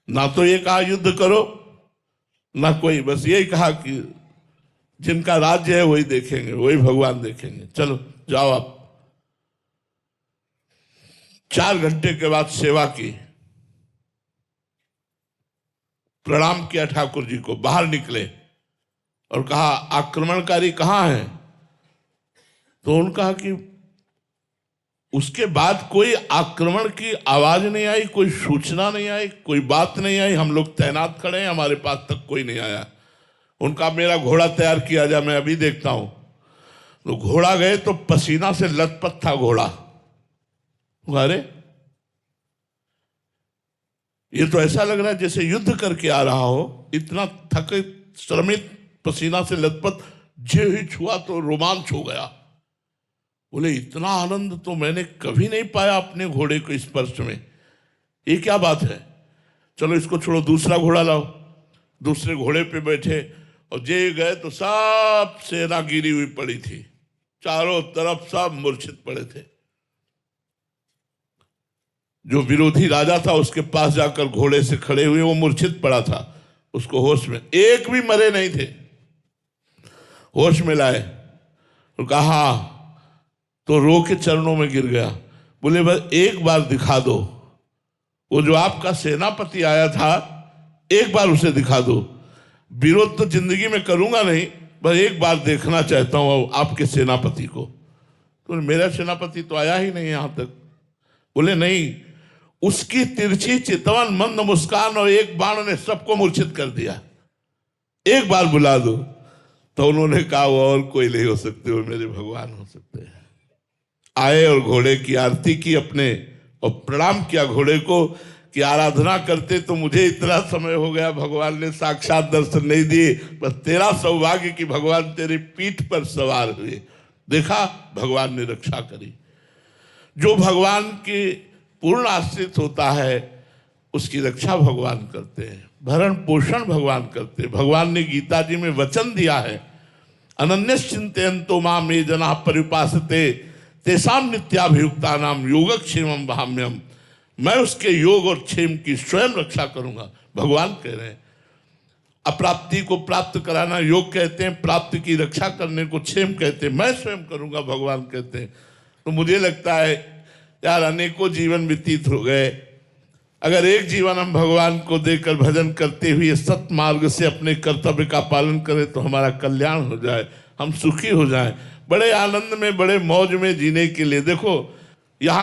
ना तो ये कहा युद्ध करो, ना कोई, बस यही कहा कि जिनका राज्य है वही देखेंगे, वही भगवान देखेंगे, चलो जाओ आप। 4 घंटे के बाद सेवा की, प्रणाम किया ठाकुर जी को, बाहर निकले और कहा आक्रमणकारी कहाँ है? तो उन्होंने कहा कि उसके बाद कोई आक्रमण की आवाज नहीं आई, कोई सूचना नहीं आई, कोई बात नहीं आई, हम लोग तैनात खड़े हैं, हमारे पास तक कोई नहीं आया। उनका मेरा घोड़ा तैयार किया जाए, मैं अभी देखता हूं। तो घोड़ा गए तो पसीना से लथपथ था घोड़ा। अरे ये तो ऐसा लग रहा है जैसे युद्ध करके आ रहा हो, इतना थके श्रमित, पसीना से लथपथ, जे ही छुआ तो रोमांच हो गया। बोले इतना आनंद तो मैंने कभी नहीं पाया अपने घोड़े को स्पर्श में, ये क्या बात है? चलो इसको छोड़ो, दूसरा घोड़ा लाओ। दूसरे घोड़े पे बैठे और जे गए तो सब सेना गिरी हुई पड़ी थी, चारों तरफ सब मूर्छित पड़े थे। जो विरोधी राजा था उसके पास जाकर घोड़े से खड़े हुए, वो मूर्छित पड़ा था, उसको होश में, एक भी मरे नहीं थे, होश में लाए और कहा, तो रो के चरणों में गिर गया। बोले बस एक बार दिखा दो, वो जो आपका सेनापति आया था, एक बार उसे दिखा दो। विरोध तो जिंदगी में करूंगा नहीं, बस एक बार देखना चाहता हूं आपके सेनापति को। तो मेरा सेनापति तो आया ही नहीं यहां तक। बोले नहीं, उसकी तिरछी चितवन मंद मुस्कान और एक बाण ने सबको मूर्छित कर दिया, एक बार बुला दो। तो उन्होंने कहा वो और कोई नहीं हो सकते, वो मेरे भगवान हो सकते हैं। आए और घोड़े की आरती की अपने, और प्रणाम किया घोड़े को कि आराधना करते तो मुझे इतना समय हो गया, भगवान ने साक्षात दर्शन नहीं दिए, बस तेरा सौभाग्य कि भगवान तेरी पीठ पर सवार हुए। देखा, भगवान ने रक्षा करी। जो भगवान के पूर्ण आश्रित होता है उसकी रक्षा भगवान करते हैं, भरण पोषण भगवान करते हैं। भगवान ने गीता जी में वचन दिया है, अनन्यश्चिन्तयन्तो माम ये जनाः पर्युपासते तेषां नित्याभियुक्ता नाम योगक्षेमं वहाम्यहम्। मैं उसके योग और क्षेम की स्वयं रक्षा करूंगा, भगवान कह रहे हैं। अप्राप्ति को प्राप्त कराना योग कहते हैं, प्राप्ति की रक्षा करने को क्षेम कहते हैं, मैं स्वयं करूंगा, भगवान कहते हैं। तो मुझे लगता है यार, अनेकों जीवन व्यतीत हो गए, अगर एक जीवन हम भगवान को देकर भजन करते हुए सत मार्ग से अपने कर्तव्य का पालन करें तो हमारा कल्याण हो जाए, हम सुखी हो जाएं, बड़े आनंद में, बड़े मौज में जीने के लिए। देखो